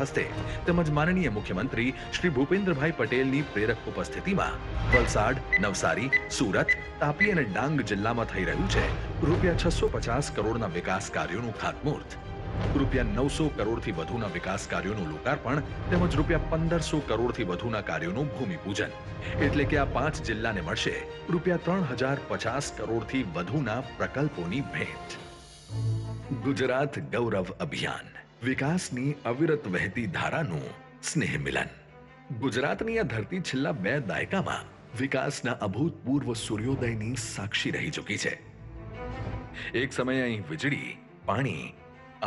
હસ્તે તેમજ માનનીય મુખ્યમંત્રી શ્રી ભૂપેન્દ્રભાઈ પટેલની પ્રેરક ઉપસ્થિતિમાં વલસાડ, નવસારી, સુરત, તાપી અને ડાંગ જિલ્લામાં થઈ રહ્યું છે રૂપિયા 650 કરોડના વિકાસ કાર્યોનું ખાતમુહૂર્ત, રૂપિયા 900 કરોડથી વધુના વિકાસ કાર્યોનું લોકાર્પણ તેમજ રૂપિયા 1500 કરોડથી વધુના કાર્યોનું ભૂમિપૂજન. એટલે કે આ 5 જિલ્લાને મળશે રૂપિયા 3050 કરોડથી વધુના પ્રકલ્પોની ભેટ. ગુજરાત ગૌરવ અભિયાન, વિકાસની અવિરત વહેતી ધારાનું સ્નેહ મિલન. ગુજરાતની આ ધરતી છેલ્લા 2 દાયકામાં વિકાસના અભૂતપૂર્વ સૂર્યોદયની સાક્ષી રહી ચૂકી છે. એક સમયે અહીં વીજળી, પાણી,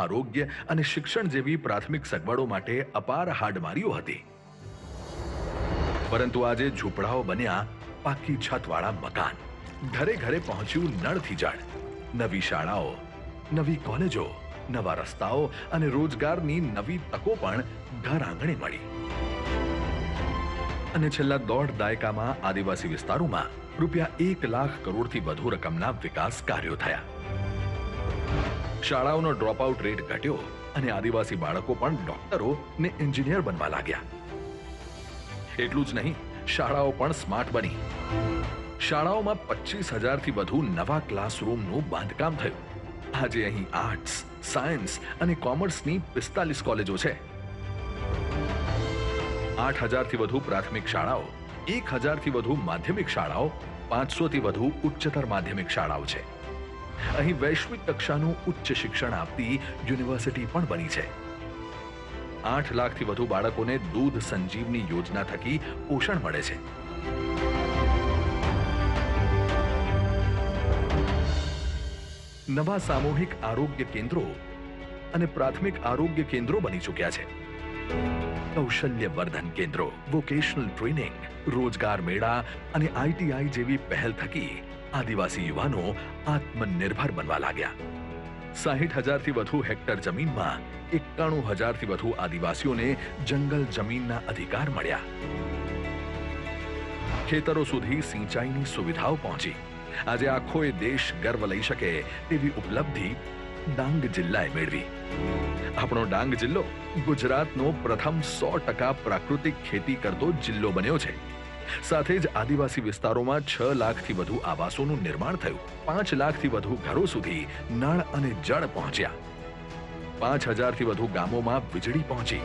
આરોગ્ય અને શિક્ષણ જેવી પ્રાથમિક સગવડો માટે અપાર હાડમારીઓ હતી. પરંતુ આજે ઝૂંપડાઓ બન્યા પાકી છતવાળા મકાન, ઘરે ઘરે પહોંચ્યું નળથી જળ, નવી શાળાઓ, નવી કોલેજો, નવા રસ્તાઓ અને રોજગારની નવી તકો પણ ઘર આંગણે મળી. અને છેલ્લા 1.5 દાયકામાં આદિવાસી વિસ્તારોમાં રૂપિયા 1 લાખ કરોડથી વધુ રકમના વિકાસ કાર્યો થયા. શાળાઓનો ડ્રોપઆઉટ રેટ ઘટ્યો અને આદિવાસી બાળકો પણ ડોક્ટરો ને એન્જિનિયર બનવા લાગ્યા. એટલું જ નહીં, શાળાઓ પણ સ્માર્ટ બની. શાળાઓમાં 25,000થી વધુ નવા ક્લાસરૂમનું બાંધકામ થયું. આજે અહીં આર્ટ્સ, સાયન્સ અને કોમર્સની 45 કોલેજો છે. 8,000થી વધુ પ્રાથમિક શાળાઓ, 1,000થી વધુ માધ્યમિક શાળાઓ, 500થી વધુ ઉચ્ચતર માધ્યમિક શાળાઓ છે. અહીં વૈશ્વિક કક્ષાનું ઉચ્ચ શિક્ષણ આપતી યુનિવર્સિટી પણ બની છે. 8 લાખથી વધુ બાળકોને દૂધ સંજીવની યોજના થકી પોષણ મળે છે. નવા સામૂહિક આરોગ્ય કેન્દ્રો અને પ્રાથમિક આરોગ્ય કેન્દ્રો બની ચૂક્યા છે. કૌશલ્ય વર્ધન કેન્દ્રો, વોકેશનલ ટ્રેનિંગ, રોજગાર મેળા અને ITI જેવી પહેલ થકી આદિવાસી યુવાનો આત્મનિર્ભર બનવા લાગ્યા. 60,000થી વધુ હેક્ટર જમીનમાં 91,000થી વધુ આદિવાસીઓને જંગલ જમીનના અધિકાર મળ્યા. ખેતરો સુધી સિંચાઈની સુવિધાઓ પહોંચી. આજે આખો દેશ ગર્વ લઈ શકે તેવી ઉપલબ્ધિ ડાંગ જિલ્લાએ મેળવી. આપણો ડાંગ જિલ્લો ગુજરાતનો પ્રથમ 100% પ્રાકૃતિક ખેતી કરતો જિલ્લો બન્યો છે. સાથે જ આદિવાસી વિસ્તારોમાં 6 લાખથી વધુ આવાસોનું નિર્માણ થયું. 5 લાખથી વધુ ઘરો સુધી નળ અને જળ પહોંચ્યા. 5,000થી વધુ ગામોમાં વીજળી પહોંચી.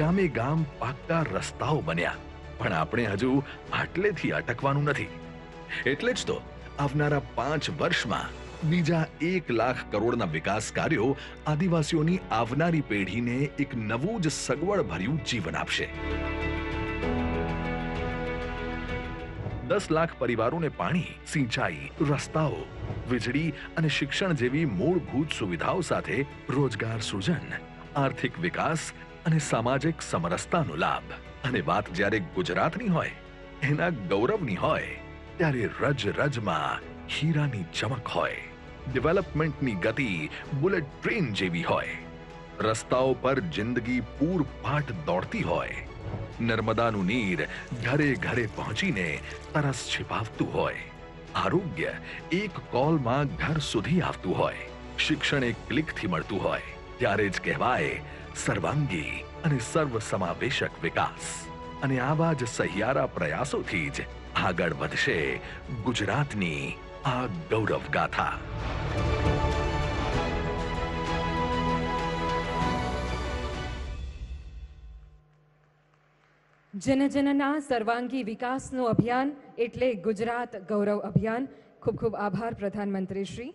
ગામે ગામ પાક્કા રસ્તાઓ બન્યા. પણ આપણે હજુ આટલેથી અટકવાનું નથી. એટલે જ તો આવનારા 5 વર્ષમાં બીજા 1 લાખ કરોડના વિકાસ કાર્યો આદિવાસીઓની આવનારી પેઢીને એક નવું જ સગવડ ભર્યું જીવન આપશે. 10 લાખ પરિવારોને પાણી, સિંચાઈ, રસ્તાઓ, વીજળી અને શિક્ષણ જેવી મૂળભૂત સુવિધાઓ સાથે રોજગાર સૃજન, આર્થિક વિકાસ અને સામાજિક સમરસતાનો લાભ. અને વાત જ્યારે ગુજરાતની હોય, એના ગૌરવની હોય, ત્યારે રજ રજમાં હીરાની ચમક હોય. ડેવલપમેન્ટની ગતિ બુલેટ ટ્રેન જેવી હોય. રસ્તાઓ પર જિંદગી પૂરપાટ દોડતી હોય. નર્મદાનું નીર ઘરે ઘરે પહોંચીને તરસ છિપાવતું હોય. આરોગ્ય એક કોલમાં ઘર સુધી આવતું હોય. શિક્ષણ એક ક્લિકથી મળતું હોય. ત્યારે જ કહેવાય સર્વાંગી અને સર્વસમાવેશક વિકાસ. અને આવા જ સહિયારા પ્રયાસોથી જ આગળ વધશે ગુજરાતની આ ગૌરવ ગાથા. જનજનના સર્વાંગી વિકાસનું અભિયાન એટલે ગુજરાત ગૌરવ અભિયાન. ખૂબ ખૂબ આભાર પ્રધાનમંત્રી શ્રી.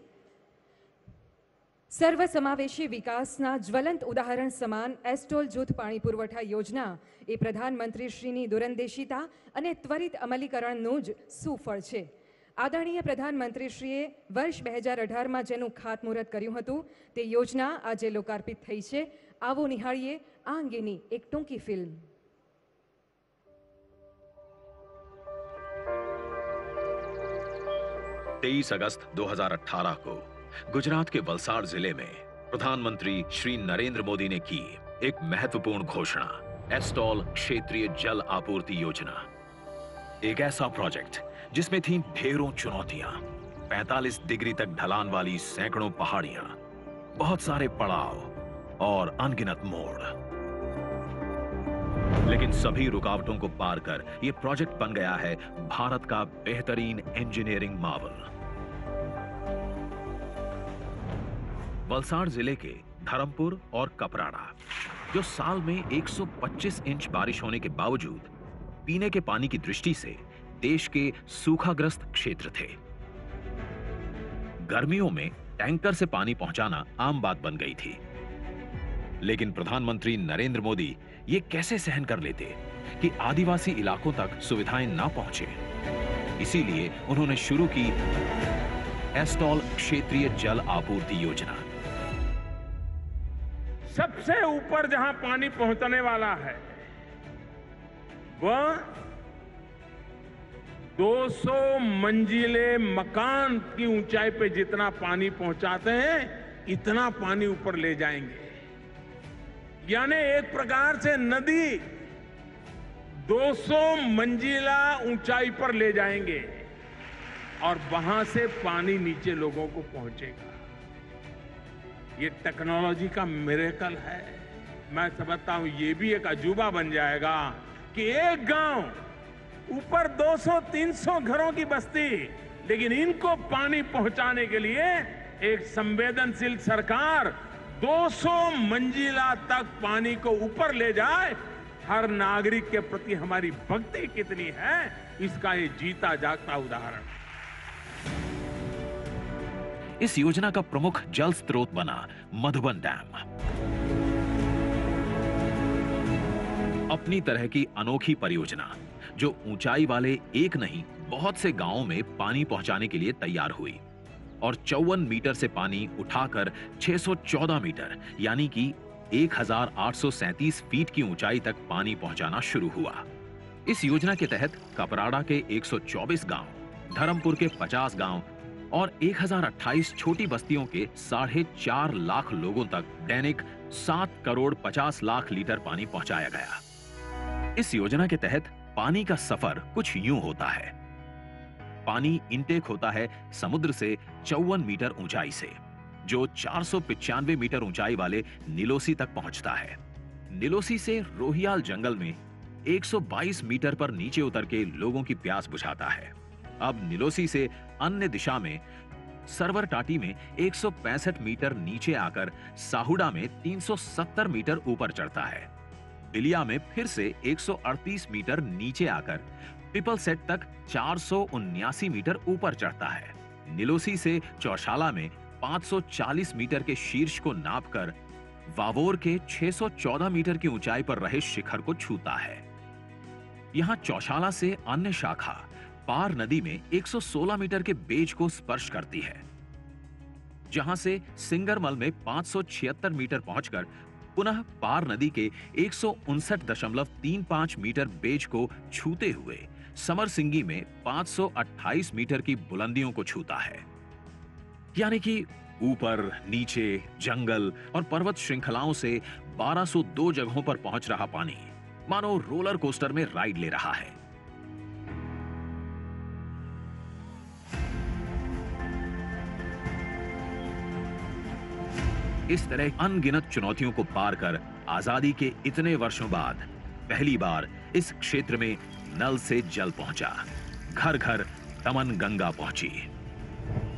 સર્વસમાવેશી વિકાસના જ્વલંત ઉદાહરણ સમાન એસ્ટોલ જૂથ પાણી પુરવઠા યોજના એ પ્રધાનમંત્રી શ્રીની દૂરંદેશિતા અને ત્વરિત અમલીકરણનું જ સુફળ છે. આદરણીય પ્રધાનમંત્રીશ્રીએ વર્ષ 2018માં જેનું ખાતમુહૂર્ત કર્યું હતું તે યોજના આજે લોકાર્પિત થઈ છે. આવો નિહાળીએ આ અંગેની એક ટૂંકી ફિલ્મ. 23 अगस्त 2018 को गुजरात के वलसाड़ जिले में प्रधानमंत्री श्री नरेंद्र मोदी ने की एक महत्वपूर्ण घोषणा, एस्टॉल क्षेत्रीय जल आपूर्ति योजना। एक ऐसा प्रोजेक्ट जिसमें थी ढेरों चुनौतियां, 45 डिग्री तक ढलान वाली सैकड़ों पहाड़ियां, बहुत सारे पड़ाव और अनगिनत मोड़। लेकिन सभी रुकावटों को पार कर यह प्रोजेक्ट बन गया है भारत का बेहतरीन इंजीनियरिंग मार्वल। वलसाड़ जिले के धर्मपुर और कपराड़ा, जो साल में 125 इंच बारिश होने के बावजूद पीने के पानी की दृष्टि से देश के सूखाग्रस्त क्षेत्र थे। गर्मियों में टैंकर से पानी पहुंचाना आम बात बन गई थी। लेकिन प्रधानमंत्री नरेंद्र मोदी ये कैसे सहन कर लेते कि आदिवासी इलाकों तक सुविधाएं ना पहुंचे। इसीलिए उन्होंने शुरू की एस्टॉल क्षेत्रीय जल आपूर्ति योजना। सबसे ऊपर जहां पानी पहुंचने वाला है वह 200 मंजिले मकान की ऊंचाई पे जितना पानी पहुंचाते हैं इतना पानी ऊपर ले जाएंगे। यानी एक प्रकार से नदी 200 मंजिला ऊंचाई पर ले जाएंगे और वहां से पानी नीचे लोगों को पहुंचेगा। ये टेक्नोलॉजी का मिरेकल है। मैं समझता हूं ये भी एक अजूबा बन जाएगा कि एक गांव ऊपर 200-300 घरों की बस्ती, लेकिन इनको पानी पहुंचाने के लिए एक संवेदनशील सरकार 200 मंजिला तक पानी को ऊपर ले जाए। हर नागरिक के प्रति हमारी भक्ति कितनी है इसका ये जीता जागता उदाहरण। इस योजना का प्रमुख जल स्रोत बना मधुबन डैम। अपनी तरह की अनोखी परियोजना जो ऊंचाई वाले एक नहीं बहुत से गांवों में पानी पहुंचाने के लिए तैयार हुई और 54 मीटर से पानी उठाकर 614 मीटर यानी कि 1837 फीट की ऊंचाई तक पानी पहुंचाना शुरू हुआ। इस योजना के तहत कपराड़ा के 124 गांव, धर्मपुर के 50 गांव और 1028 छोटी बस्तियों के 4.5 लाख लोगों तक दैनिक 7 करोड़ 50 लाख लीटर पानी पहुंचाया गया। इस योजना के तहत पानी का सफर कुछ यूं होता है। पानी इनटेक होता है समुद्र से 54 मीटर ऊंचाई से, जो 495 मीटर ऊंचाई वाले निलोसी तक पहुंचता है। निलोसी से रोहियाल जंगल में 122 मीटर पर नीचे उतर के लोगों की प्यास बुझाता है। अब निलोसी से अन्य दिशा में सरवर टाटी में 165 मीटर नीचे आकर साहुड़ा में 370 मीटर ऊपर चढ़ता है। बिलिया में फिर से 138 मीटर नीचे आकर पिपल सेट तक 479 मीटर ऊपर चढ़ता है। निलोसी से चौशाला में 540 मीटर के शीर्ष को नापकर वावोर के 614 मीटर की ऊंचाई पर रहे शिखर को छूता है। यहां चौशाला से अन्य शाखा पार नदी में 116 मीटर के बेज को स्पर्श करती है, जहां से सिंगरमल में 576 मीटर पहुंचकर पुनः पार नदी के 159.35 मीटर बेज को छूते हुए समरसिंगी में 528 मीटर की बुलंदियों को छूता है। यानी कि ऊपर नीचे जंगल और पर्वत श्रृंखलाओं से 1202 जगहों पर पहुंच रहा पानी मानो रोलर कोस्टर में राइड ले रहा है। इस तरह अनगिनत चुनौतियों को पार कर आजादी के इतने वर्षों बाद पहली बार इस क्षेत्र में नल से जल पहुंचा। घर घर दमन गंगा पहुंची।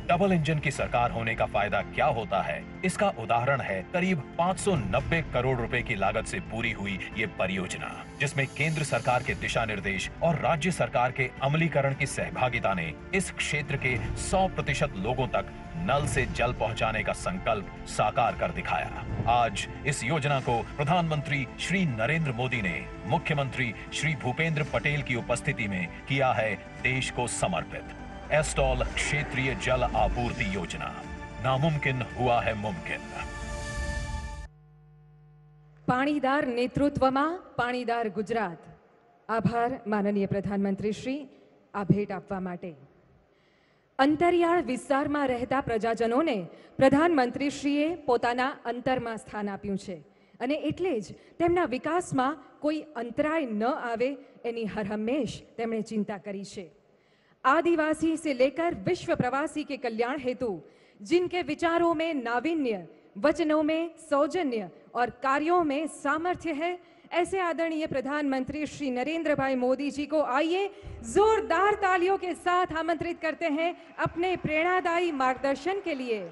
डबल इंजन की सरकार होने का फायदा क्या होता है, इसका उदाहरण है करीब 590 करोड़ रुपए की लागत से पूरी हुई ये परियोजना, जिसमें केंद्र सरकार के दिशा निर्देश और राज्य सरकार के अमलीकरण की सहभागिता ने इस क्षेत्र के 100% लोगों तक नल से जल पहुंचाने का संकल्प साकार कर दिखाया। आज इस योजना को प्रधानमंत्री श्री नरेंद्र मोदी ने मुख्यमंत्री श्री भूपेंद्र पटेल की उपस्थिति में किया है देश को समर्पित। एस्टॉल क्षेत्रीय जल आपूर्ति योजना, नामुमकिन हुआ है मुमकिन। પાણીદાર નેતૃત્વમાં પાણીદાર ગુજરાત। આભાર માનનીય પ્રધાનમંત્રી શ્રી આ ભેટ આપવા માટે। અંતરિયાળ વિસ્તારમાં રહેતા પ્રજાજનોને પ્રધાનમંત્રીશ્રીએ પોતાના અંતરમાં સ્થાન આપ્યું છે અને એટલે જ તેમના વિકાસમાં કોઈ અંતરાય ન આવે એની હરહંમેશ તેમણે ચિંતા કરી છે। आदिवासी से लेकर विश्व प्रवासी के कल्याण हेतु जिनके विचारों में नावीन्य, वचनों में सौजन्य और कार्यों में सामर्थ्य है, ऐसे आदरणीय प्रधानमंत्री श्री नरेंद्र भाई मोदी जी को आइए जोरदार तालियों के साथ आमंत्रित करते हैं अपने प्रेरणादायी मार्गदर्शन के लिए।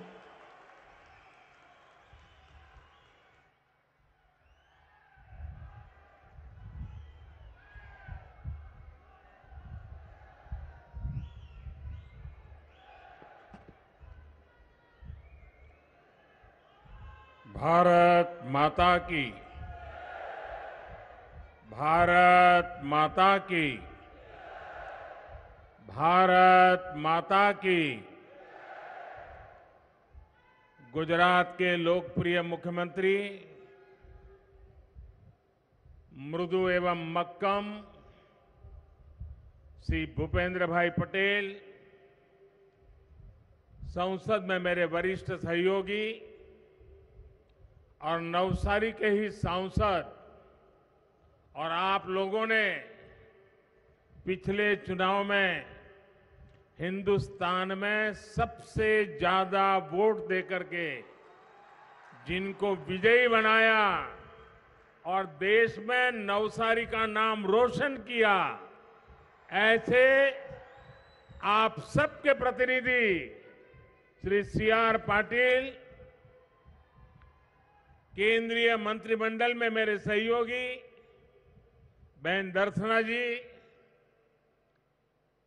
भारत माता की, भारत माता की, भारत माता की। गुजरात के लोकप्रिय मुख्यमंत्री मृदु एवं मक्कम श्री भूपेंद्र भाई पटेल, संसद में मेरे वरिष्ठ सहयोगी और नवसारी के ही सांसद, और आप लोगों ने पिछले चुनाव में हिंदुस्तान में सबसे ज्यादा वोट देकर के जिनको विजयी बनाया और देश में नवसारी का नाम रोशन किया, ऐसे आप सबके प्रतिनिधि श्री सी.आर. पाटिल, केंद्रीय मंत्रिमंडल में मेरे सहयोगी बहन दर्शना जी,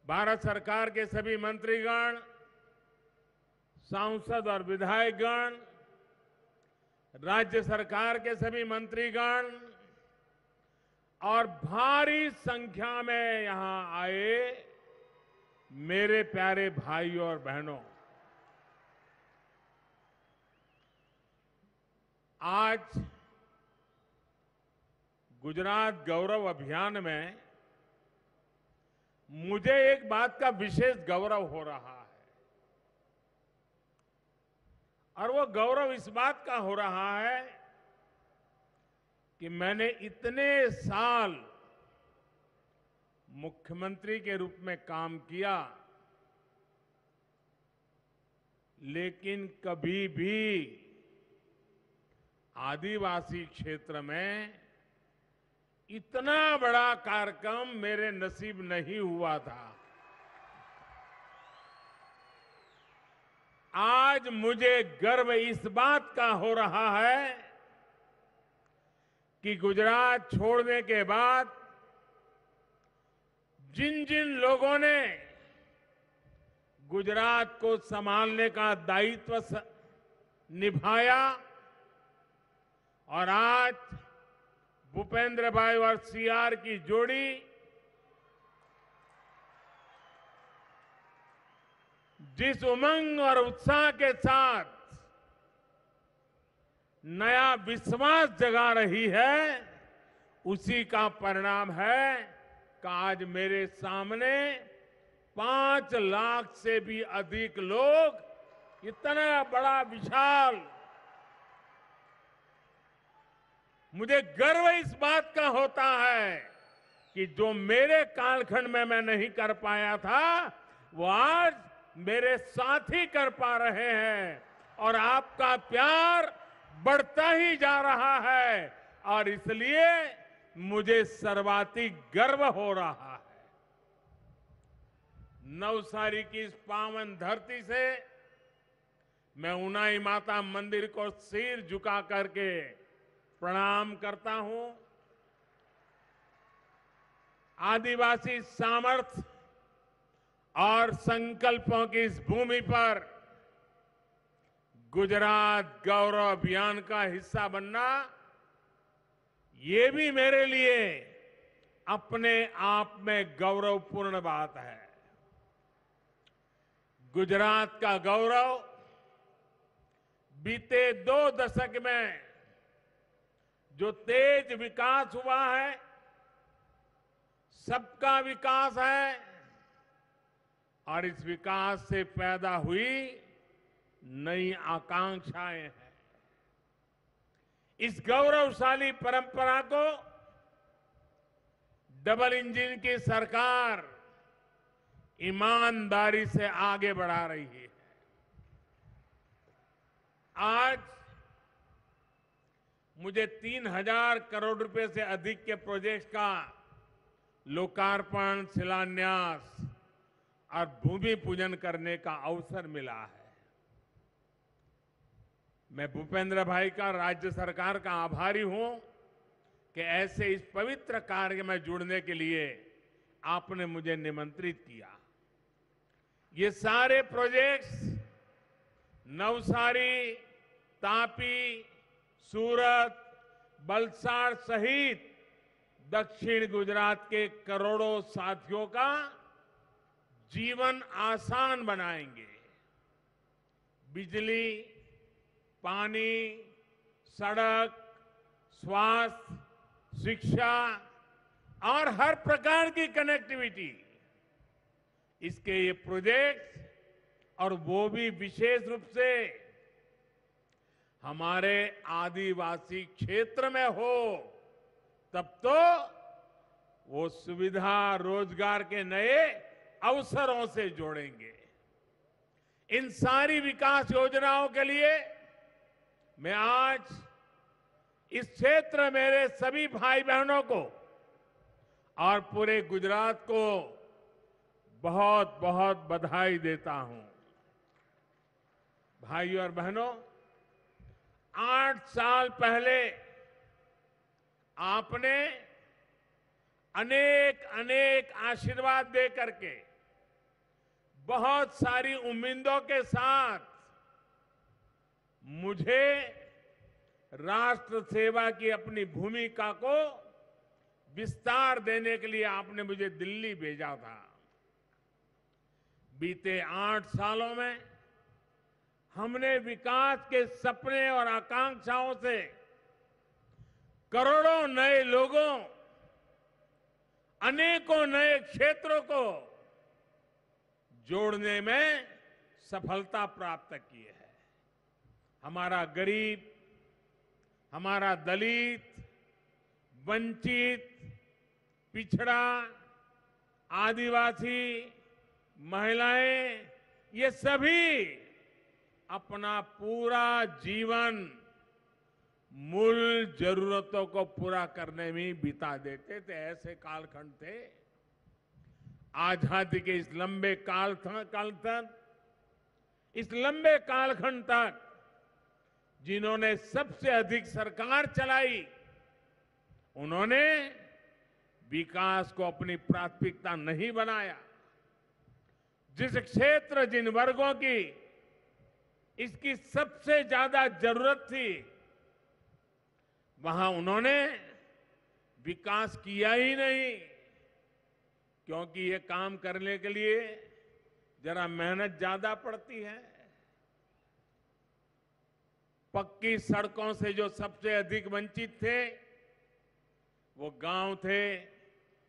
भारत सरकार के सभी मंत्रीगण, सांसद और विधायकगण, राज्य सरकार के सभी मंत्रीगण और भारी संख्या में यहां आए मेरे प्यारे भाइयों और बहनों, आज गुजरात गौरव अभियान में मुझे एक बात का विशेष गौरव हो रहा है, और वो गौरव इस बात का हो रहा है कि मैंने इतने साल मुख्यमंत्री के रूप में काम किया, लेकिन कभी भी आदिवासी क्षेत्र में इतना बड़ा कार्यक्रम मेरे नसीब नहीं हुआ था। आज मुझे गर्व इस बात का हो रहा है कि गुजरात छोड़ने के बाद जिन जिन लोगों ने गुजरात को संभालने का दायित्व निभाया, और आज भूपेंद्र भाई और सी.आर. की जोड़ी जिस उमंग और उत्साह के साथ नया विश्वास जगा रही है, उसी का परिणाम है कि आज मेरे सामने 5 लाख से भी अधिक लोग, इतना बड़ा विशाल, मुझे गर्व इस बात का होता है कि जो मेरे कालखंड में मैं नहीं कर पाया था, वो आज मेरे साथी कर पा रहे हैं, और आपका प्यार बढ़ता ही जा रहा है, और इसलिए मुझे सर्वाधिक गर्व हो रहा है। नवसारी की इस पावन धरती से मैं उनाई माता मंदिर को सिर झुका करके प्रणाम करता हूं। आदिवासी सामर्थ्य और संकल्पों की इस भूमि पर गुजरात गौरव अभियान का हिस्सा बनना, ये भी मेरे लिए अपने आप में गौरवपूर्ण बात है। गुजरात का गौरव बीते 2 दशक में जो तेज विकास हुआ है, सबका विकास है, और इस विकास से पैदा हुई नई आकांक्षाएं हैं। इस गौरवशाली परंपरा को डबल इंजन की सरकार ईमानदारी से आगे बढ़ा रही है। आज मुझे 3,000 करोड़ रुपए से अधिक के प्रोजेक्ट्स का लोकार्पण, शिलान्यास और भूमि पूजन करने का अवसर मिला है। मैं भूपेंद्र भाई का, राज्य सरकार का आभारी हूं कि ऐसे इस पवित्र कार्य में जुड़ने के लिए आपने मुझे निमंत्रित किया। ये सारे प्रोजेक्ट्स नवसारी, तापी, सूरत, वलसाड सहित दक्षिण गुजरात के करोड़ों साथियों का जीवन आसान बनाएंगे। बिजली, पानी, सड़क, स्वास्थ्य, शिक्षा और हर प्रकार की कनेक्टिविटी, इसके ये प्रोजेक्ट्स, और वो भी विशेष रूप से हमारे आदिवासी क्षेत्र में हो, तब तो वो सुविधा, रोजगार के नए अवसरों से जोड़ेंगे। इन सारी विकास योजनाओं के लिए मैं आज इस क्षेत्र में मेरे सभी भाई बहनों को और पूरे गुजरात को बहुत बहुत बधाई देता हूं। भाइयों और बहनों, 8 साल पहले आपने अनेक अनेक आशीर्वाद दे करके, बहुत सारी उम्मीदों के साथ मुझे राष्ट्र सेवा की अपनी भूमिका को विस्तार देने के लिए आपने मुझे दिल्ली भेजा था। बीते 8 सालों में हमने विकास के सपने और आकांक्षाओं से करोड़ों नए लोगों, अनेकों नए क्षेत्रों को जोड़ने में सफलता प्राप्त की है। हमारा गरीब, हमारा दलित, वंचित, पिछड़ा, आदिवासी, महिलाएं, ये सभी अपना पूरा जीवन मूल जरूरतों को पूरा करने में बिता देते थे। ऐसे कालखंड थे। आजादी के इस लंबे काल तक, इस लंबे कालखंड तक जिन्होंने सबसे अधिक सरकार चलाई, उन्होंने विकास को अपनी प्राथमिकता नहीं बनाया। जिस क्षेत्र, जिन वर्गों की इसकी सबसे ज्यादा जरूरत थी, वहां उन्होंने विकास किया ही नहीं, क्योंकि ये काम करने के लिए जरा मेहनत ज्यादा पड़ती है। पक्की सड़कों से जो सबसे अधिक वंचित थे, वो गांव थे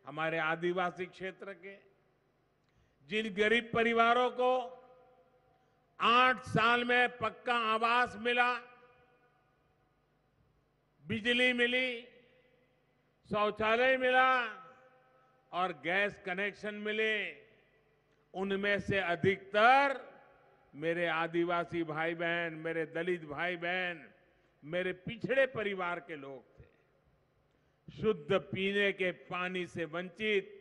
हमारे आदिवासी क्षेत्र के। जिन गरीब परिवारों को 8 साल में पक्का आवास मिला, बिजली मिली, शौचालय मिला और गैस कनेक्शन मिले, उनमें से अधिकतर मेरे आदिवासी भाई बहन, मेरे दलित भाई बहन, मेरे पिछड़े परिवार के लोग थे। शुद्ध पीने के पानी से वंचित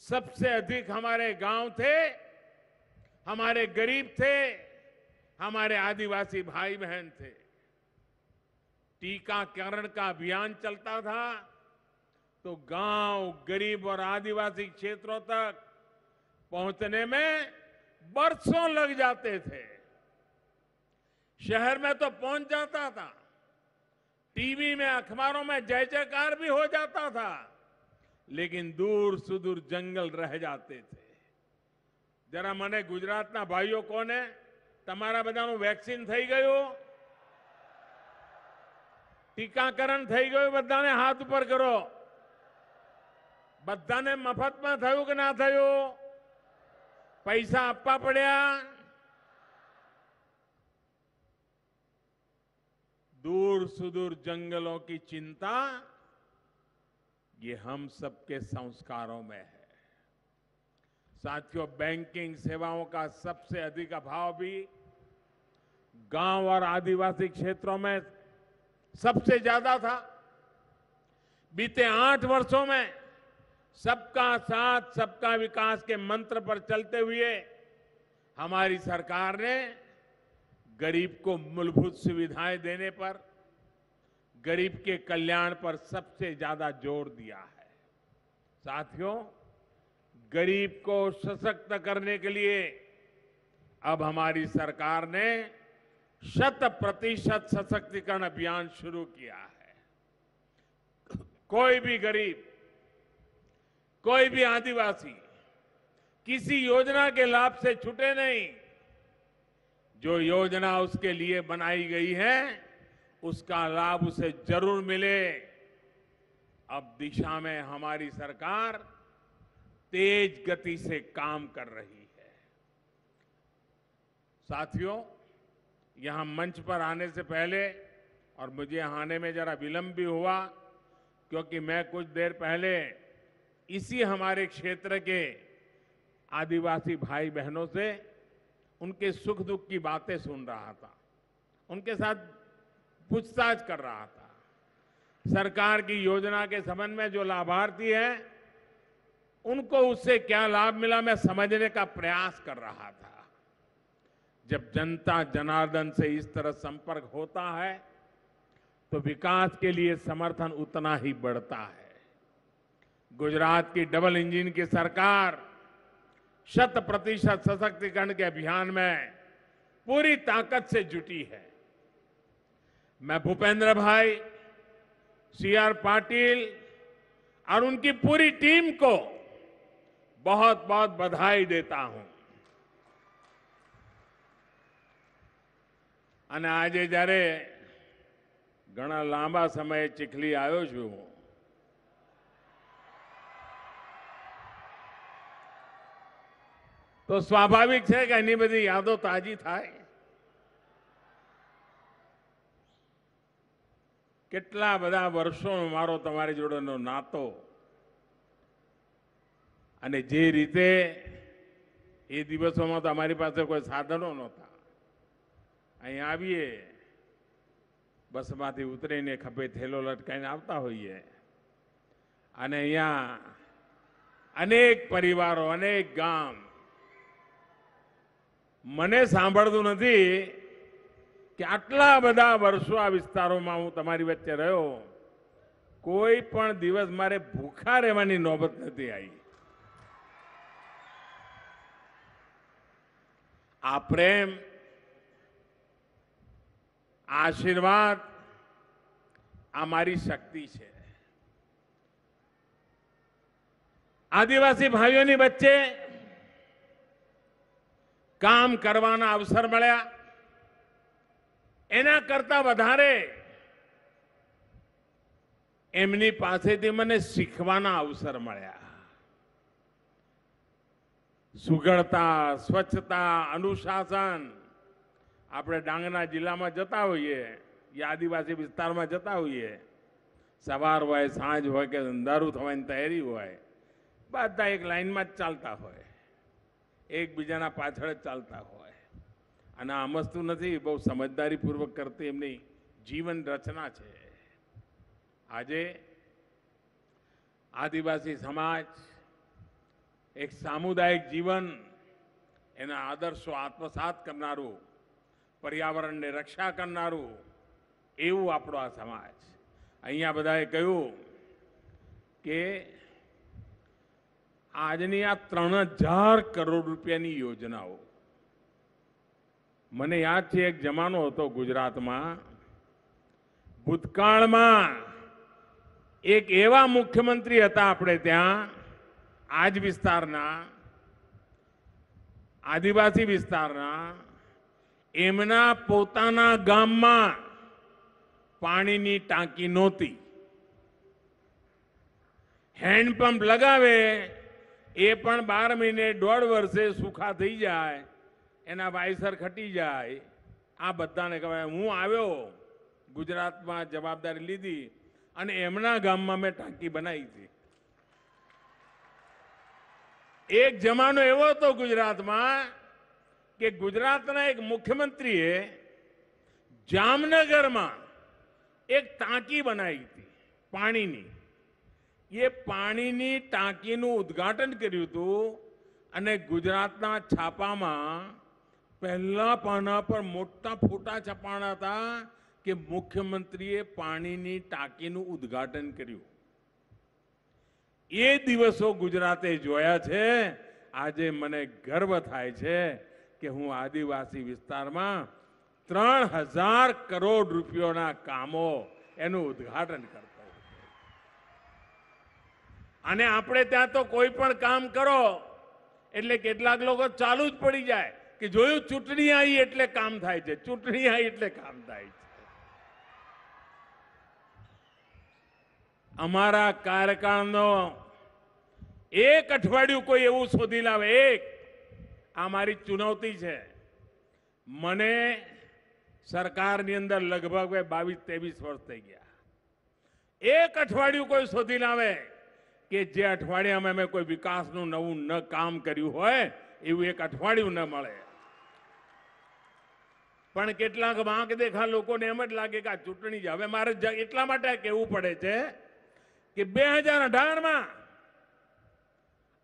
सबसे अधिक हमारे गांव थे, हमारे गरीब थे, हमारे आदिवासी भाई बहन थे। टीकाकरण का अभियान चलता था तो गांव, गरीब और आदिवासी क्षेत्रों तक पहुंचने में बरसों लग जाते थे। शहर में तो पहुंच जाता था, टीवी में, अखबारों में जय जयकार भी हो जाता था, लेकिन दूर सुदूर जंगल रह जाते थे। जरा મને ગુજરાતના ભાઈઓ કોને તમારા બધાનું વેક્સિન થઈ ગયું? ટીકાકરણ થઈ ગયું? બધાને હાથ ઉપર કરો. બધાને મફતમાં થયું કે ના થયું? પૈસા આપવા પડ્યા? दूर सुदूर जंगलों की चिंता, ये हम सबके संस्कारों में है। साथियों, बैंकिंग सेवाओं का सबसे अधिक अभाव भी गांव और आदिवासी क्षेत्रों में सबसे ज्यादा था। बीते 8 वर्षों में सबका साथ सबका विकास के मंत्र पर चलते हुए हमारी सरकार ने गरीब को मूलभूत सुविधाएं देने पर, गरीब के कल्याण पर सबसे ज्यादा जोर दिया है। साथियों, गरीब को सशक्त करने के लिए अब हमारी सरकार ने 100% सशक्तिकरण अभियान शुरू किया है। कोई भी गरीब, कोई भी आदिवासी किसी योजना के लाभ से छूटे नहीं। जो योजना उसके लिए बनाई गई है उसका लाभ उसे जरूर मिले। अब दिशा में हमारी सरकार तेज गति से काम कर रही है। साथियों, यहां मंच पर आने से पहले, और मुझे यहां आने में जरा विलंब भी हुआ क्योंकि मैं कुछ देर पहले इसी हमारे क्षेत्र के आदिवासी भाई बहनों से उनके सुख दुख की बातें सुन रहा था, उनके साथ पूछताछ कर रहा था। सरकार की योजना के संबंध में जो लाभार्थी हैं उनको उससे क्या लाभ मिला, मैं समझने का प्रयास कर रहा था। जब जनता जनार्दन से इस तरह संपर्क होता है तो विकास के लिए समर्थन उतना ही बढ़ता है। गुजरात की डबल इंजन की सरकार 100% सशक्तिकरण के अभियान में पूरी ताकत से जुटी है। मैं भूपेंद्र भाई, CR पाटिल और उनकी पूरी टीम को बहुत बहुत बधाई देता हूं। અને આજે જ્યારે ઘણા લાંબા સમયે ચીખલી આવ્યો છું, તો સ્વાભાવિક છે કે એની બધી યાદો તાજી થાય। કેટલા બધા વર્ષોનો મારો તમારી જોડેનો નાતો, અને જે રીતે એ દિવસોમાં તો અમારી પાસે કોઈ સાધનો નહોતા। અહીં આવીએ, બસમાંથી ઉતરીને ખભે થેલો લટકાઈને આવતા હોઈએ, અને અહીંયા અનેક પરિવારો, અનેક ગામ, મને સાંભળતું નથી કે આટલા બધા વર્ષો આ વિસ્તારોમાં હું તમારી વચ્ચે રહ્યો, કોઈ પણ દિવસ મારે ભૂખા રહેવાની નોબત નથી આવી। આ પ્રેમ, આશીર્વાદ આ મારી શક્તિ છે। આદિવાસી ભાઈઓની વચ્ચે કામ કરવાના અવસર મળ્યા, એના કરતા વધારે એમની પાસેથી મને શીખવાના અવસર મળ્યા। સુઘડતા, સ્વચ્છતા, અનુશાસન, આપણે ડાંગના જિલ્લામાં જતા હોઈએ, या आदिवासी विस्तार में जता होइए, सवार होय, सांज होय के अंधारू थवानी तैयारी होय, बधा एक लाइन में चालता होय, एकबीजाना पाछळ चालता होय। અને આ મસ્તું નથી, બહુ સમજદારીપૂર્વક કરતી એમની જીવન રચના છે। આજે આદિવાસી સમાજ એક સામુદાયિક જીવન, એના આદર્શો આત્મસાત કરનારું, पर्यावरणને રક્ષા કરનારું એવું આપણો આ સમાજ। અહીંયા બધાએ કહ્યું કે આજની આ 3000 કરોડ રૂપિયાની યોજનાઓ, મને યાદ છે એક જમાનો હતો ગુજરાતમાં, ભૂતકાળમાં એક એવા મુખ્યમંત્રી હતા આપણે ત્યાં આજ વિસ્તારના, આદિવાસી વિસ્તારના, એમના પોતાના ગામમાં પાણીની ટાંકી નહોતી। હેન્ડપંપ લગાવે એ પણ 12 મહિને 1.5 વર્ષે સૂખા થઈ જાય, એના વાયસર ખટી જાય। આ બધાને કહેવાય હું આવ્યો, ગુજરાતમાં જવાબદારી લીધી અને એમના ગામમાં મેં ટાંકી બનાવી હતી। એક જમાનો એવો હતો ગુજરાતમાં કે ગુજરાતના એક મુખ્યમંત્રીએ જામનગરમાં એક ટાંકી બનાવી હતી પાણીની. એ પાણીની ટાંકીનું ઉદ્ઘાટન કર્યું હતું અને ગુજરાતના છાપામાં પહેલા પાના પર મોટા ફોટા છપાણા હતા કે મુખ્યમંત્રીએ પાણીની ટાંકીનું ઉદ્ઘાટન કર્યું. એ દિવસો ગુજરાતે જોયા છે. આજે મને ગર્વ થાય છે કે હું આદિવાસી વિસ્તારમાં 3000 કરોડ રૂપિયાના કામો એનું ઉદ્ઘાટન કરતો હતો. અને આપણે ત્યાં તો કોઈ પણ કામ કરો એટલે કેટલાક લોકો ચાલુ જ પડી જાય કે જોયું ચૂંટણી આવી એટલે કામ થાય છે, ચૂંટણી આવી એટલે કામ થાય છે. અમારા કાર્યકાળનો એક અઠવાડિયું કોઈ એવું શોધી લાવે, એક, આ મારી ચુનૌતી છે. મને સરકારની અંદર લગભગ 22-23 વર્ષ થઈ ગયા. એક અઠવાડિયું કોઈ શોધી લાવે કે જે અઠવાડિયામાં અમે કોઈ વિકાસનું નવું ન કામ કર્યું હોય એવું એક અઠવાડિયું ન મળે. પણ કેટલાક વાંક દેખા લોકોને એમ જ લાગે કે આ ચૂંટણી છે. હવે મારે એટલા માટે કહેવું પડે છે કે 2018માં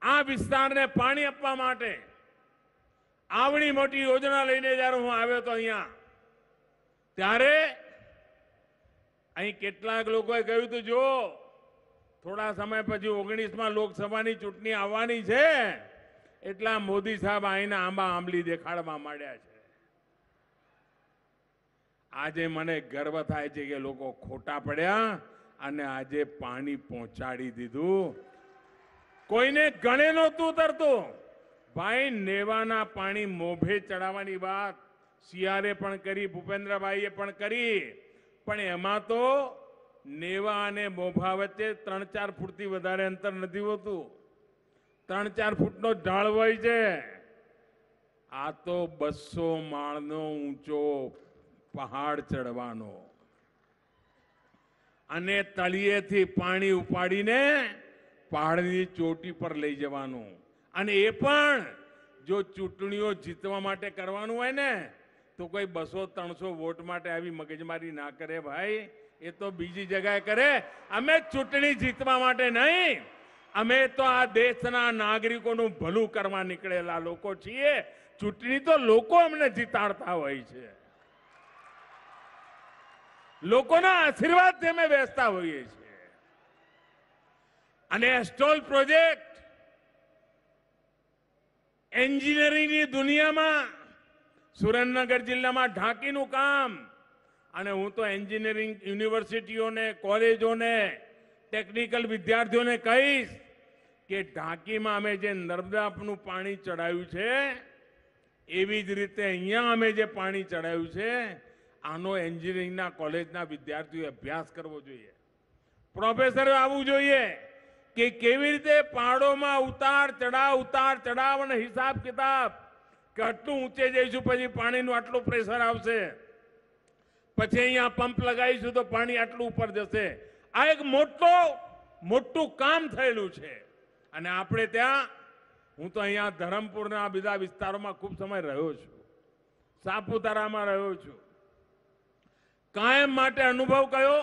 આ વિસ્તારને પાણી આપવા માટે આવડી મોટી યોજના લઈને જ્યારે હું આવ્યો તો અહીંયા, ત્યારે અહીં કેટલાક લોકોએ કહ્યું હતું જો થોડા સમય પછી 19માં લોકસભાની ચૂંટણી આવવાની છે એટલા મોદી સાહેબ અહીંના આંબા આંબલી દેખાડવા માંડ્યા છે. આજે મને ગર્વ થાય છે કે લોકો ખોટા પડ્યા અને આજે પાણી પહોંચાડી દીધું. કોઈને ગણે નહોતું ઉતરતું. ભાઈ, નેવાના પાણી મોભે ચડાવવાની વાત સીઆરે પણ કરી, ભૂપેન્દ્રભાઈએ પણ કરી, પણ એમાં તો નેવા અને મોભા વચ્ચે 3-4 ફૂટથી વધારે અંતર નથી હોતું. 3-4 ફૂટનો ઢાળ હોય છે. આ તો 200 માળનો ઊંચો પહાડ ચડવાનો અને તળિયેથી પાણી ઉપાડીને પહાડની ચોટી પર લઈ જવાનું. અને એ પણ જો ચૂંટણીઓ જીતવા માટે કરવાનું હોય ને તો કોઈ 200-300 વોટ માટે આવી મગજમારી ના કરે ભાઈ. એ તો બીજી જગ્યાએ કરે. અમે ચૂંટણી જીતવા માટે નહીં, અમે તો આ દેશના નાગરિકોનું ભલું કરવા નીકળેલા લોકો છીએ. ચૂંટણી તો લોકો અમને જીતાડતા હોય છે, લોકોના આશીર્વાદથી અમે બેસતા હોઈએ છીએ. અને એસ્ટોલ પ્રોજેક્ટ એન્જિનિયરિંગની દુનિયામાં સુરેન્દ્રનગર જિલ્લામાં ઢાંકીનું કામ, અને હું તો એન્જિનિયરિંગ યુનિવર્સિટીઓને, કોલેજોને, ટેકનિકલ વિદ્યાર્થીઓને કહીશ કે ઢાંકીમાં અમે જે નર્મદાનું પાણી ચડાવ્યું છે એવી જ રીતે અહીંયા અમે જે પાણી ચડાવ્યું છે આનો એન્જિનિયરિંગના કોલેજના વિદ્યાર્થીઓએ અભ્યાસ કરવો જોઈએ. પ્રોફેસરો આવવું જોઈએ કે કેવી રીતે પહાડોમાં ઉતાર ચઢાવ અને હિસાબ કિતાબ, કે આટલું ઊંચે જઈશું પછી પાણીનું આટલું પ્રેશર આવશે, પછી અહીંયા પંપ લગાવીશું તો પાણી આટલું ઉપર જશે. આ એક મોટું કામ થયેલું છે. અને આપણે ત્યાં, હું તો અહીંયા ધરમપુરના બીજા વિસ્તારોમાં ખૂબ સમય રહ્યો છું, સાપુતારામાં રહ્યો છું. કાયમ માટે અનુભવ કયો,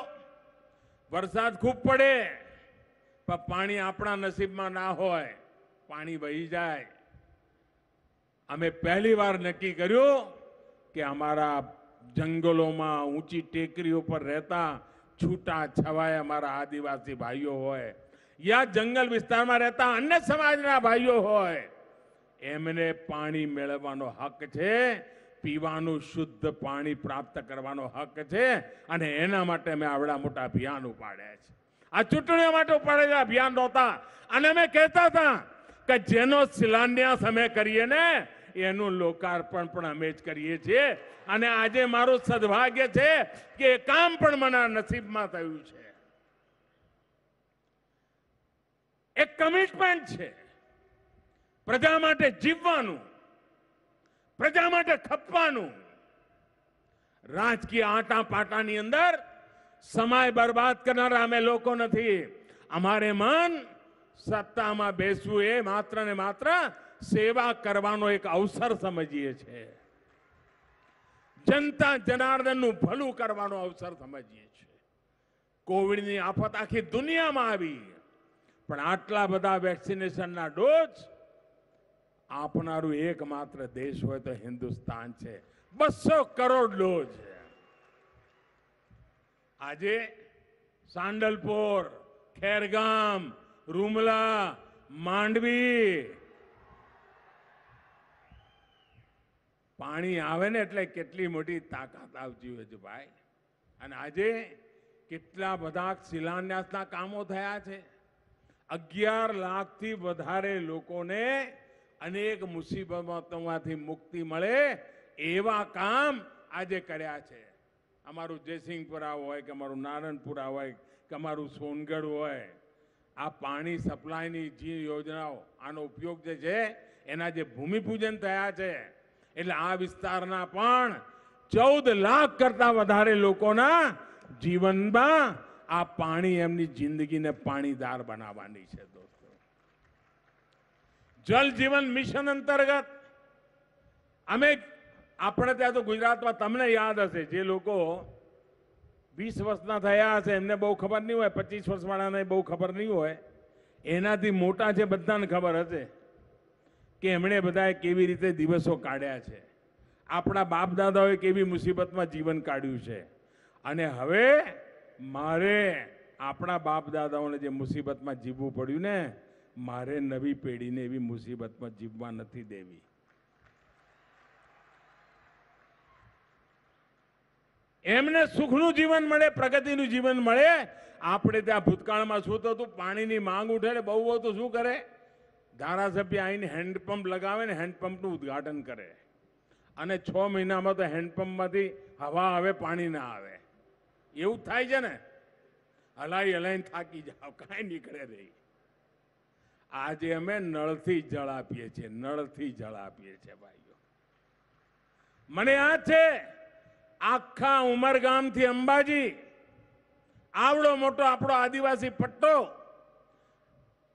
વરસાદ ખૂબ પડે પણ પાણી આપણા નસીબમાં ના હોય, પાણી વહી જાય. અમે પહેલી વાર નક્કી કર્યું કે અમારા જંગલોમાં, ઊંચી ટેકરીઓ પર રહેતા છૂટા છવાયા અમારા આદિવાસી ભાઈઓ હોય યા જંગલ વિસ્તારમાં રહેતા અન્ય સમાજના ભાઈઓ હોય, એમને પાણી મેળવવાનો હક છે, પીવાનું શુદ્ધ પાણી પ્રાપ્ત કરવાનો હક છે. અને એના માટે અમે આવડા મોટા અભિયાન ઉપાડ્યા છે. આ ચૂંટણીઓ માટે ઉપાડેલા અભિયાન નહોતા. અને અમે કહેતા હતા કે જેનો શિલાન્યાસ અમે કરીએ ને એનું લોકાર્પણ પણ અમે જ કરીએ છીએ. અને આજે મારું સદભાગ્ય છે કે એ કામ પણ મને નસીબમાં થયું છે. એક કમિટમેન્ટ છે પ્રજા માટે જીવવાનું, પ્રજા માટે ખપવાનું. રાજકીય આટા પાટાની અંદર સમય બરબાદ કરનારા અમે લોકો નથી. અમારે મન સત્તામાં બેસવું એ માત્ર ને માત્ર સેવા કરવાનો એક અવસર સમજીએ છીએ. જનતા જનાર્દનનું ભલું કરવાનો અવસર સમજીએ છીએ. કોવિડની આફત આખી દુનિયામાં આવી, પણ આટલા બધા વેક્સિનેશનના ડોઝ આપનારું એકમાત્ર દેશ હોય તો હિન્દુસ્તાન છે. 200 કરોડ ડોઝ. આજે સાંડલપોર, ખેરગામ, રૂમલા, માંડવી પાણી આવે ને એટલે કેટલી મોટી તાકાત આવતી હોય છે ભાઈ. અને આજે કેટલા બધા શિલાન્યાસના કામો થયા છે. 11 લાખથી વધારે લોકોને અનેક મુસીબતોમાંથી મુક્તિ મળે એવા કામ આજે કર્યા છે. અમારું જયસિંહપુરા હોય કે અમારું નારણપુરા હોય કે અમારું સોનગઢ હોય, આ પાણી સપ્લાયની જે યોજનાઓ, આનો ઉપયોગ જે છે એના જે ભૂમિપૂજન થયા છે, એટલે આ વિસ્તારના પણ 14 લાખ કરતા વધારે લોકોના જીવનમાં આ પાણી એમની જિંદગીને પાણીદાર બનાવવાની છે. દોસ્તો, જલ જીવન મિશન અંતર્ગત આપણે ત્યાં તો ગુજરાતમાં તમને યાદ હશે, જે લોકો 20 વર્ષના થયા હશે એમને બહુ ખબર નહીં હોય, 25 વર્ષવાળાને બહુ ખબર નહીં હોય, એનાથી મોટા છે બધાને ખબર હશે કે એમણે બધાએ કેવી રીતે દિવસો કાઢ્યા છે, આપણા બાપ દાદાઓએ કેવી મુસીબતમાં જીવન કાઢ્યું છે. અને હવે મારે આપણા બાપ દાદાઓને જે મુસીબતમાં જીવવું પડ્યું ને, મારે નવી પેઢીને એવી મુસીબતમાં જીવવા નથી દેવી. એમને સુખનું જીવન મળે, પ્રગતિનું જીવન મળે. આપણે ત્યાં ભૂતકાળમાં શું થતું, પાણીની માંગ ઉઠે એટલે બહુ તો શું કરે, ધારાસભ્ય આવીને હેન્ડપંપ લગાવે ને હેન્ડપંપનું ઉદ્ઘાટન કરે, અને 6 મહિનામાં તો હેન્ડપંપમાંથી હવા આવે, પાણી ના આવે. એવું થાય છે ને, હલાઈને થાકી જાવ, કાંઈ નીકળે નહીં. આજે અમે નળથી જળ આપીએ છીએ, નળથી જળ આપીએ છીએ ભાઈઓ. મને યાદ છે, આખા ઉમરગામથી અંબાજી આવડો મોટો આપણો આદિવાસી પટ્ટો,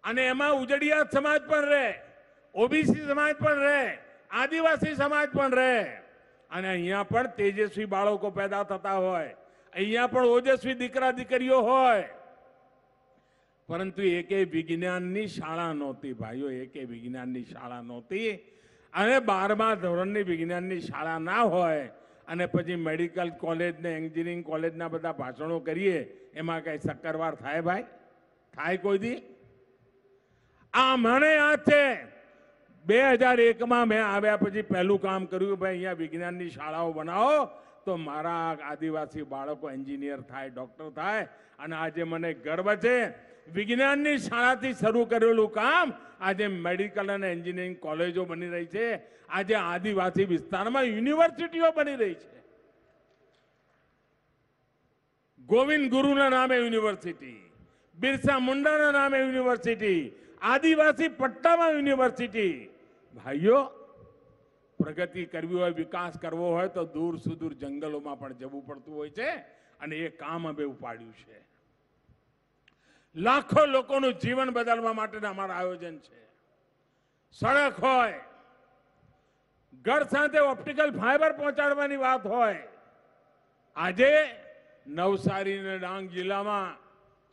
અને એમાં ઉજળિયાત સમાજ પણ રહે, ઓબીસી સમાજ પણ રહે, આદિવાસી સમાજ પણ રહે, અને અહીંયા પણ તેજસ્વી બાળકો પેદા થતા હોય, અહીંયા પણ ઓજસ્વી દીકરા દીકરીઓ હોય. પરંતુ એકે વિજ્ઞાનની શાળા નહોતી ભાઈઓ, એકે વિજ્ઞાનની શાળા નહોતી. અને 12મા ધોરણની વિજ્ઞાનની શાળા ના હોય અને પછી મેડિકલ કોલેજ ને એન્જિનિયરિંગ કોલેજના બધા ભાષણો કરીએ, એમાં કઈ શક્કરવાર થાય ભાઈ? થાય કોઈ દી? આ મને યાદ છે, 2001માં મેં આવ્યા પછી પહેલું કામ કર્યું, ભાઈ અહીંયા વિજ્ઞાનની શાળાઓ બનાવો તો મારા આદિવાસી બાળકો એન્જિનિયર થાય, ડોક્ટર થાય. અને આજે મને ગર્વ છે, વિજ્ઞાનની શાળાથી શરૂ કરેલું કામ આજે મેડિકલ અને એન્જિનિયરિંગ કોલેજો બની રહી છે. આજે આદિવાસી વિસ્તારમાં યુનિવર્સિટીઓ બની રહી છે. ગોવિંદ ગુરુના નામે યુનિવર્સિટી, બિરસા મુંડાના નામે યુનિવર્સિટી, આદિવાસી પટ્ટામાં યુનિવર્સિટી. ભાઈઓ, પ્રગતિ કરવી હોય, વિકાસ કરવો હોય તો દૂર સુદૂર જંગલોમાં પણ જવું પડતું હોય છે, અને એ કામ અમે ઉપાડ્યું છે. લાખો લોકોનું જીવન બદલવા માટેના અમારા આયોજન છે. સડક હોય, ઘર સાથે ઓપ્ટિકલ ફાઈબર પહોંચાડવાની વાત હોય. આજે નવસારી અને ડાંગ જિલ્લામાં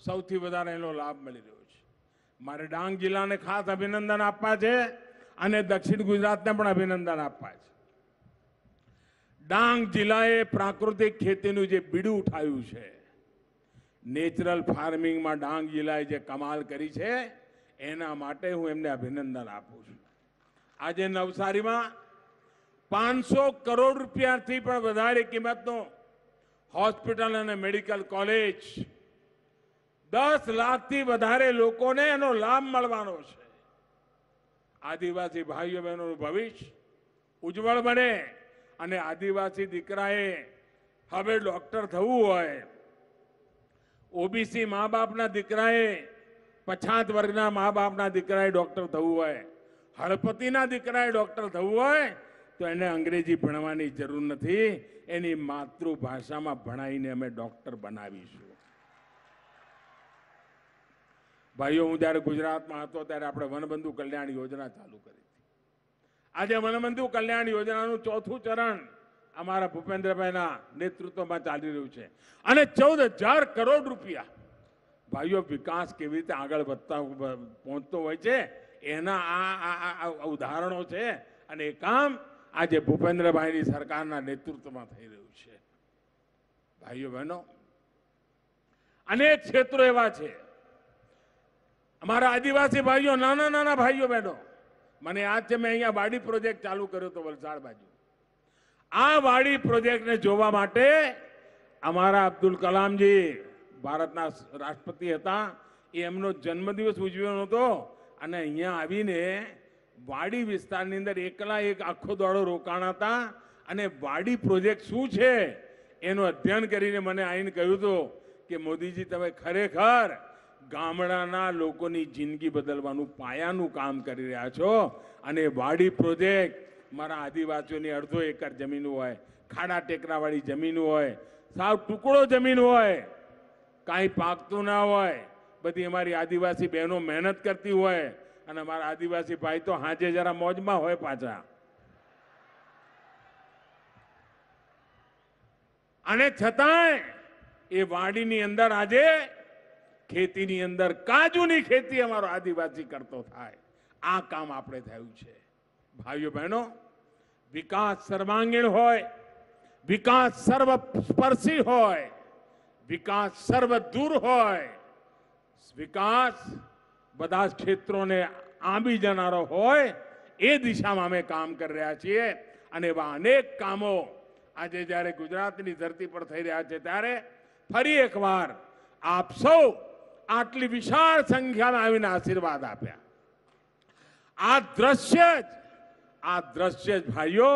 સૌથી વધારે એનો લાભ મળી રહ્યો છે. મારે ડાંગ જિલ્લાને ખાસ અભિનંદન આપવા છે, અને દક્ષિણ ગુજરાતને પણ અભિનંદન આપવા છે. ડાંગ જિલ્લાએ પ્રાકૃતિક ખેતીનું જે બીડું ઉઠાવ્યું છે, નેચરલ ફાર્મિંગમાં ડાંગ જિલ્લાએ જે કમાલ કરી છે, એના માટે હું એમને અભિનંદન આપું છું. આજે નવસારીમાં 500 કરોડ રૂપિયાથી પણ વધારે કિંમતનો હોસ્પિટલ અને મેડિકલ કોલેજ, 10 લાખથી વધારે લોકોને એનો લાભ મળવાનો છે. આદિવાસી ભાઈઓ બહેનોનું ભવિષ્ય ઉજ્જવળ બને, અને આદિવાસી દીકરાએ હવે ડોક્ટર થવું હોય, ઓબીસી મા બાપના દીકરાએ, પછાત વર્ગના મા બાપના દીકરાએ ડોક્ટર થવું હોય, હળપતિના દીકરાએ ડોક્ટર થવું હોય, તો એને અંગ્રેજી ભણવાની જરૂર નથી. એની માતૃભાષામાં ભણાવીને અમે ડોક્ટર બનાવીશું. ભાઈઓ, હું જ્યારે ગુજરાતમાં હતો ત્યારે આપણે વનબંધુ કલ્યાણ યોજના ચાલુ કરી હતી. આજે વનબંધુ કલ્યાણ યોજનાનું 4થું ચરણ અમારા ભૂપેન્દ્રભાઈના નેતૃત્વમાં ચાલી રહ્યું છે અને 14,000 કરોડ રૂપિયા ભાઈઓ વિકાસ કેવી રીતે આગળ વધતા પહોંચતો હોય છે એના આ ઉદાહરણો છે અને એ કામ આજે ભૂપેન્દ્રભાઈની સરકારના નેતૃત્વમાં થઈ રહ્યું છે. ભાઈઓ બહેનો, અનેક ક્ષેત્રો એવા છે અમારા આદિવાસી ભાઈઓ, નાના નાના ભાઈઓ બહેનો, મને યાદ છે મેં અહીંયા વાડી પ્રોજેક્ટ ચાલુ કર્યો હતો વલસાડ બાજુ. આ વાડી પ્રોજેક્ટને જોવા માટે અમારા અબ્દુલ કલામજી ભારતના રાષ્ટ્રપતિ હતા, એમનો જન્મદિવસ ઉજવ્યો હતો અને અહીંયા આવીને વાડી વિસ્તારની અંદર એકલા એક આખો દાડો રોકાણા હતા અને વાડી પ્રોજેક્ટ શું છે એનું અધ્યયન કરીને મને આવીને કહ્યું હતું કે મોદીજી તમે ખરેખર ગામડાના લોકોની જિંદગી બદલવાનું પાયાનું કામ કરી રહ્યા છો અને વાડી પ્રોજેક્ટ મારા આદિવાસીઓની અડધો એકર જમીન હોય, ખાડા ટેકરાવાળી જમીન હોય, સાવ ટુકડો જમીન હોય, કાંઈ પાકતું ના હોય, બધી અમારી આદિવાસી બહેનો મહેનત કરતી હોય અને અમારા આદિવાસી ભાઈ તો હાજે જરા મોજમાં હોય પાછા. અને છતાંય એ વાડીની અંદર આજે ખેતીની અંદર કાજુની ખેતી અમારો આદિવાસી કરતો થાય, આ કામ આપણે થયું છે. ભાઈઓ બહેનો, વિકાસ સર્વાંગીણ હોય, વિકાસ સર્વસ્પર્શી હોય, વિકાસ સર્વદૂર હોય, વિકાસ બધા જ ક્ષેત્રોને આંબી જનારો હોય, એ દિશામાં અમે કામ કરી રહ્યા છીએ અને એવા અનેક કામો આજે જ્યારે ગુજરાતની ધરતી પર થઈ રહ્યા છે ત્યારે ફરી એકવાર આપ સૌ આટલી વિશાળ સંખ્યામાં આવીને આશીર્વાદ આપ્યા. આ દ્રશ્ય જ ભાઈઓ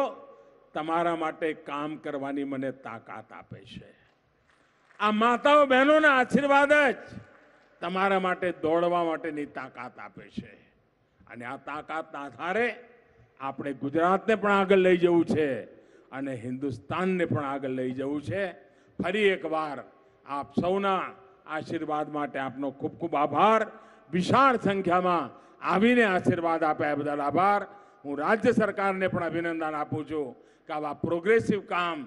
તમારા માટે કામ કરવાની મને તાકાત આપે છે. આ માતાઓ બહેનોના આશીર્વાદ જ તમારા માટે દોડવા માટેની તાકાત આપે છે અને આ તાકાતના આધારે આપણે ગુજરાતને પણ આગળ લઈ જવું છે અને હિન્દુસ્તાનને પણ આગળ લઈ જવું છે. ફરી એકવાર આપ સૌના આશીર્વાદ માટે આપનો ખૂબ ખૂબ આભાર. વિશાળ સંખ્યામાં આવીને આશીર્વાદ આપ્યા બદલ આભાર. હું રાજ્ય સરકારને પણ અભિનંદન આપું છું કે આવા પ્રોગ્રેસિવ કામ,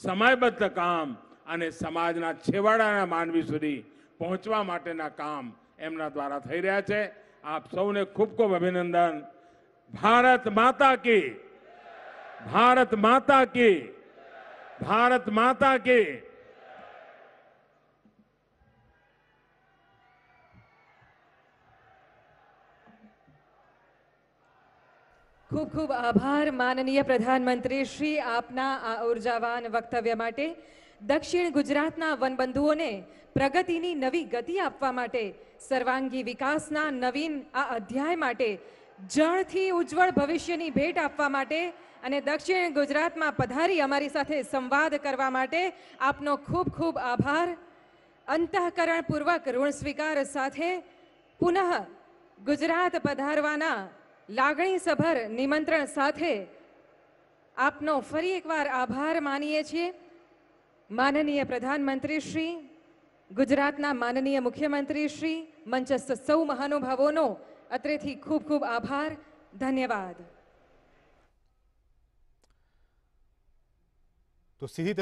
સમયબદ્ધ કામ અને સમાજના છેવાડાના માનવી સુધી પહોંચવા માટેના કામ એમના દ્વારા થઈ રહ્યા છે. આપ સૌને ખૂબ ખૂબ અભિનંદન. ભારત માતા કી, ભારત માતા કી, ભારત માતા કી. ખૂબ ખૂબ આભાર માનનીય પ્રધાનમંત્રી શ્રી, આપના આ ઉર્જાવાન વક્તવ્ય માટે. દક્ષિણ ગુજરાતના વનબંધુઓને પ્રગતિની નવી ગતિ આપવા માટે, સર્વાંગી વિકાસના નવીન આ અધ્યાય માટે, જળથી ઉજ્જવળ ભવિષ્યની ભેટ આપવા માટે અને દક્ષિણ ગુજરાતમાં પધારી અમારી સાથે સંવાદ કરવા માટે આપનો ખૂબ ખૂબ આભાર. અંતઃકરણપૂર્વક ઋણ સ્વીકાર સાથે પુનઃ ગુજરાત પધારવાના લાગણીસભર નિમંત્રણ સાથે આપનો ફરી એકવાર આભાર માનીએ છીએ. માનનીય પ્રધાનમંત્રી શ્રી, ગુજરાતના માનનીય મુખ્યમંત્રી શ્રી, મંચસ્થ સૌ મહાનુભાવોનો અત્રેથી ખૂબ ખૂબ આભાર. ધન્યવાદ. તો સીધી